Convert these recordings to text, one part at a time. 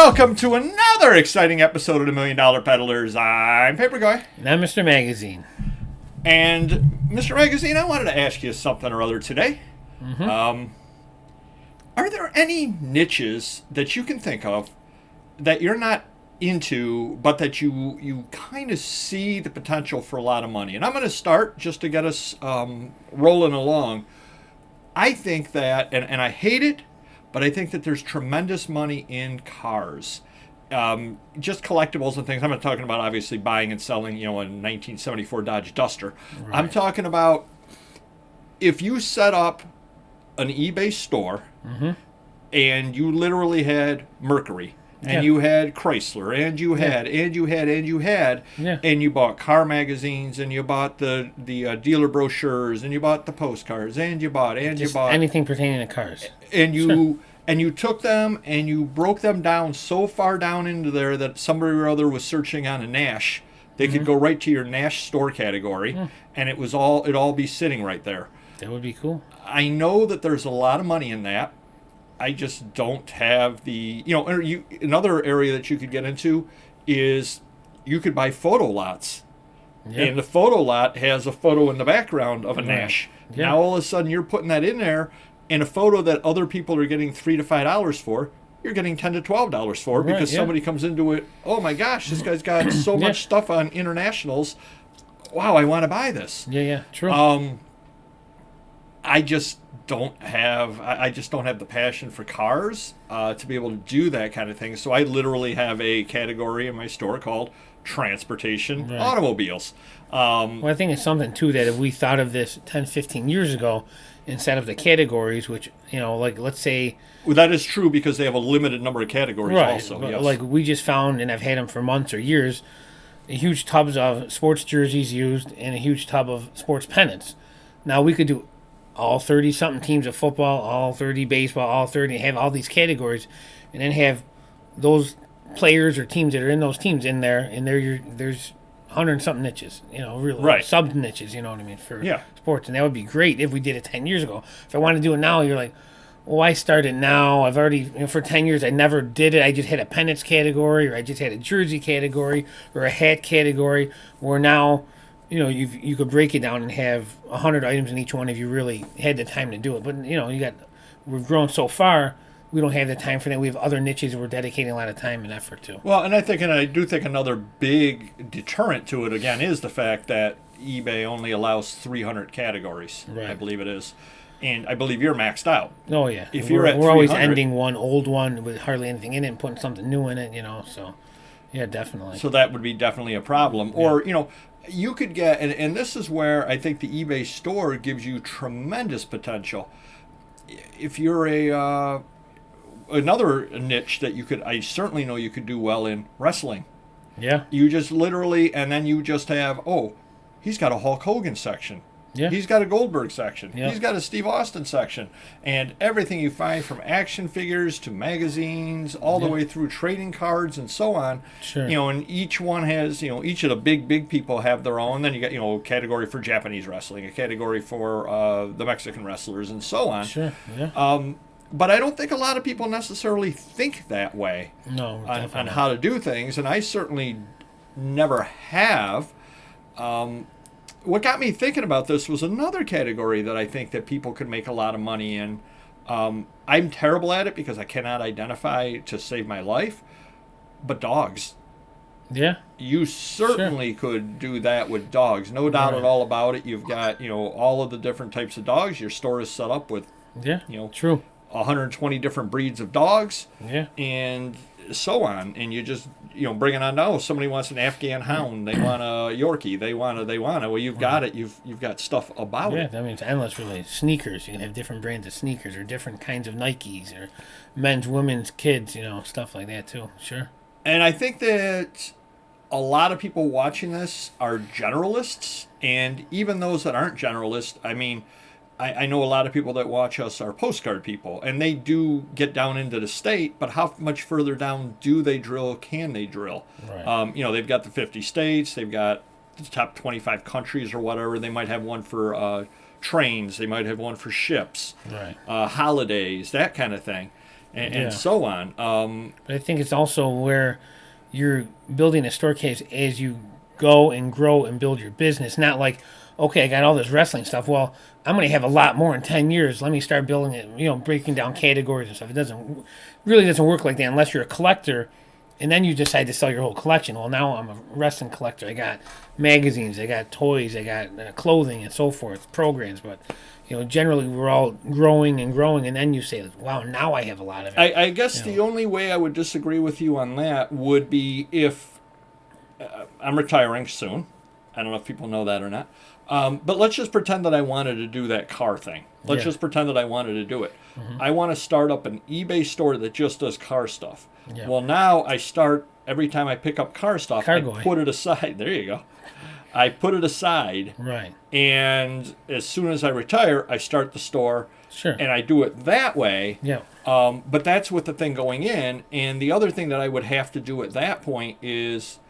Welcome to another exciting episode of the $1 Million Peddlers. I'm Paper Guy. And I'm Mr. Magazine. And Mr. Magazine, I wanted to ask you something or other today. Are there any niches that you can think of that you're not into, but that you kind of see the potential for a lot of money? And I'm going to start just to get us rolling along. I think that, and I hate it, but I think that there's tremendous money in cars. Just collectibles and things. I'm not talking about obviously buying and selling, a 1974 Dodge Duster. Right. I'm talking about if you set up an eBay store and you literally had Mercury and you had Chrysler and you had and you bought car magazines and you bought the dealer brochures and you bought the postcards and you bought anything pertaining to cars. And you took them and you broke them down so far down into there that somebody or other was searching on a Nash. They could go right to your Nash store category, and it'd all be sitting right there. That would be cool. I know that there's a lot of money in that. I just don't have the another area that you could get into is you could buy photo lots. Yep. And the photo lot has a photo in the background of a Nash. Yep. Now all of a sudden you're putting that in there. And a photo that other people are getting $3 to $5 for, you're getting $10 to $12 for because somebody comes into it. Oh my gosh, this guy's got so much stuff on internationals. Wow, I want to buy this. Yeah, true. I just don't have the passion for cars to be able to do that kind of thing. So I literally have a category in my store called transportation automobiles. Well, I think it's something too that if we thought of this 10, 15 years ago. Instead of the categories, which, like, let's say... Well, that is true because they have a limited number of categories also. Yes. Like, we just found, and I've had them for months or years, huge tubs of sports jerseys used and a huge tub of sports pennants. Now, we could do all 30-something teams of football, all 30 baseball, all 30, have all these categories, and then have those players or teams that are in those teams in there, and there's 100-something niches, really sub-niches, you know what I mean, for sports. And that would be great if we did it 10 years ago. If I want to do it now, you're like, well, I started now. I've already, for 10 years, I never did it. I just had a pennants category, or I just had a jersey category, or a hat category, where now, you could break it down and have 100 items in each one if you really had the time to do it. But, we've grown so far, we don't have the time for that. We have other niches we're dedicating a lot of time and effort to. Well, and I do think another big deterrent to it, again, is the fact that eBay only allows 300 categories. Right. I believe it is. And I believe you're maxed out. Oh, yeah. If we're always ending one old one with hardly anything in it and putting something new in it, so, yeah, definitely. So that would be definitely a problem. Yeah. Or, you could get, and this is where I think the eBay store gives you tremendous potential. If you're another niche that I certainly know you could do well in, wrestling. Yeah. You just literally, and then you just have, he's got a Hulk Hogan section. Yeah. He's got a Goldberg section. Yeah. He's got a Steve Austin section. And everything you find from action figures to magazines, all the way through trading cards and so on. Sure. And each one has, each of the big people have their own. Then you got, a category for Japanese wrestling, a category for the Mexican wrestlers and so on. Sure, yeah. But I don't think a lot of people necessarily think that way on how to do things, and I certainly never have. What got me thinking about this was another category that I think that people could make a lot of money in. I'm terrible at it because I cannot identify to save my life, but dogs. Yeah. You certainly could do that with dogs. No doubt at all about it. You've got, all of the different types of dogs. Your store is set up with, true. 120 different breeds of dogs, and so on, and you just bring it on down. Somebody wants an Afghan hound, they want a Yorkie, they want it. Well, you've got it. You've got stuff about it. Yeah, I mean it's endless. Really, sneakers. You can have different brands of sneakers, or different kinds of Nikes, or men's, women's, kids. Stuff like that too. Sure. And I think that a lot of people watching this are generalists, and even those that aren't generalists, I mean. I know a lot of people that watch us are postcard people, and they do get down into the state, but how much further down do they drill, can they drill? Right. They've got the 50 states, they've got the top 25 countries or whatever. They might have one for trains, they might have one for ships, right. Holidays, that kind of thing. and so on. But I think it's also where you're building a store case as you go and grow and build your business. Not like, okay, I got all this wrestling stuff. Well, I'm going to have a lot more in 10 years. Let me start building it, breaking down categories and stuff. It really doesn't work like that unless you're a collector, and then you decide to sell your whole collection. Well, now I'm a wrestling collector. I got magazines, I got toys, I got clothing and so forth, programs. But, generally we're all growing and growing, and then you say, wow, now I have a lot of it. I guess the only way I would disagree with you on that would be if I'm retiring soon. I don't know if people know that or not. But let's just pretend that I wanted to do that car thing. Let's just pretend that I wanted to do it. Mm-hmm. I want to start up an eBay store that just does car stuff. Yeah. Well, now I start, every time I pick up car stuff, I put it aside. There you go. I put it aside. Right. And as soon as I retire, I start the store. Sure. And I do it that way. Yeah. But that's with the thing going in. And the other thing that I would have to do at that point is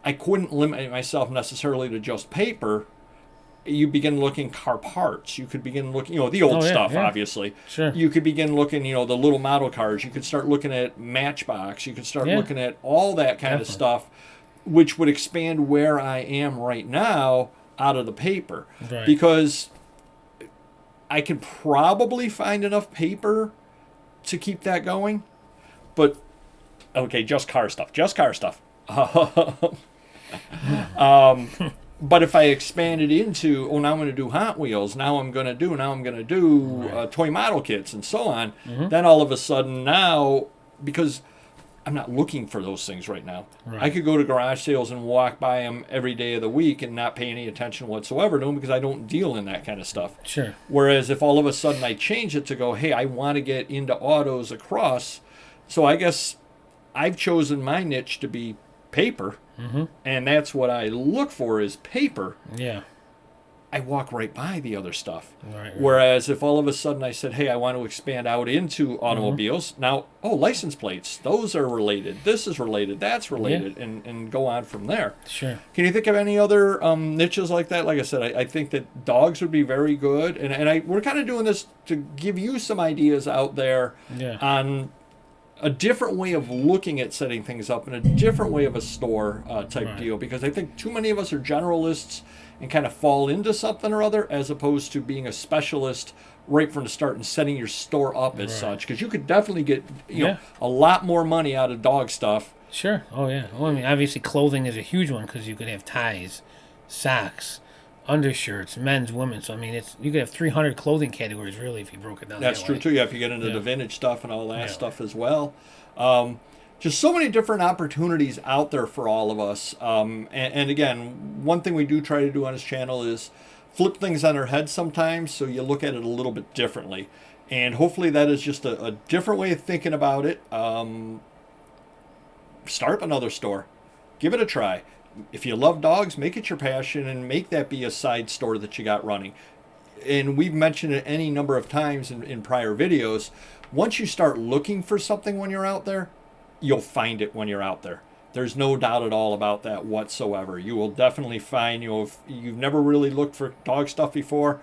I couldn't limit myself necessarily to just paper. You begin looking car parts. You could begin looking, the old stuff, obviously. Sure. You could begin looking, the little model cars. You could start looking at Matchbox. You could start looking at all that kind of stuff, which would expand where I am right now out of the paper. Right. Because I could probably find enough paper to keep that going. But, okay, just car stuff. But if I expanded into, now I'm going to do Hot Wheels, now I'm going to do toy model kits and so on, then all of a sudden now, because I'm not looking for those things right now, I could go to garage sales and walk by them every day of the week and not pay any attention whatsoever to them because I don't deal in that kind of stuff. Sure. Whereas if all of a sudden I change it to go, hey, I want to get into autos across, so I guess I've chosen my niche to be paper. Mm-hmm. And that's what I look for is paper. Yeah. I walk right by the other stuff. Right. Whereas if all of a sudden I said, hey, I want to expand out into automobiles, now, license plates, those are related. This is related. That's related. And go on from there. Sure. Can you think of any other niches like that? Like I said, I think that dogs would be very good. And we're kind of doing this to give you some ideas out there on a different way of looking at setting things up and a different way of a store type deal, because I think too many of us are generalists and kind of fall into something or other as opposed to being a specialist right from the start and setting your store up as such, because you could definitely get a lot more money out of dog stuff. Sure. Oh yeah. Well, I mean, obviously clothing is a huge one because you could have ties, socks, undershirts, men's, women's. So I mean, you could have 300 clothing categories really if you broke it down. That's true too. Yeah, if you get into the vintage stuff and all that stuff as well. Just so many different opportunities out there for all of us. And again, one thing we do try to do on this channel is flip things on our head sometimes, so you look at it a little bit differently. And hopefully that is just a different way of thinking about it. Start up another store. Give it a try. If you love dogs, make it your passion and make that be a side store that you got running. And we've mentioned it any number of times in prior videos. Once you start looking for something when you're out there, you'll find it when you're out there. There's no doubt at all about that whatsoever. You will definitely find, if you've never really looked for dog stuff before,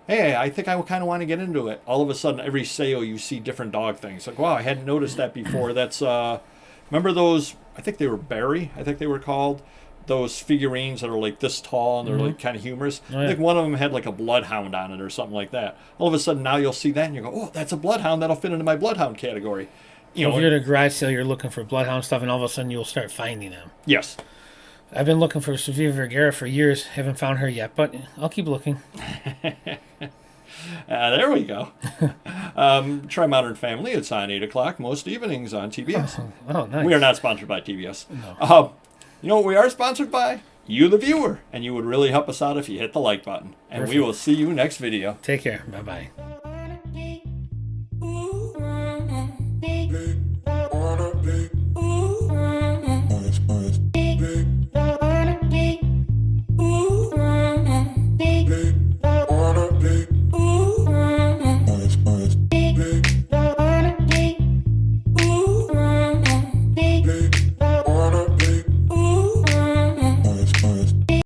hey, I think I kind of want to get into it. All of a sudden, every sale you see different dog things. Like, wow, I hadn't noticed that before. That's, remember those, I think they were Barry, I think they were called. Those figurines that are like this tall and they're like kind of humorous. Oh, yeah. I think one of them had like a bloodhound on it or something like that. All of a sudden now you'll see that and you go, oh, that's a bloodhound. That'll fit into my bloodhound category. If you're at a garage sale, you're looking for bloodhound stuff, and all of a sudden you'll start finding them. Yes. I've been looking for Sofia Vergara for years. Haven't found her yet, but I'll keep looking. There we go. Try Modern Family. It's on 8 o'clock most evenings on TBS. Oh, nice. We are not sponsored by TBS. No. You know what we are sponsored by? You, the viewer. And you would really help us out if you hit the like button. And we will see you next video. Take care. Bye-bye.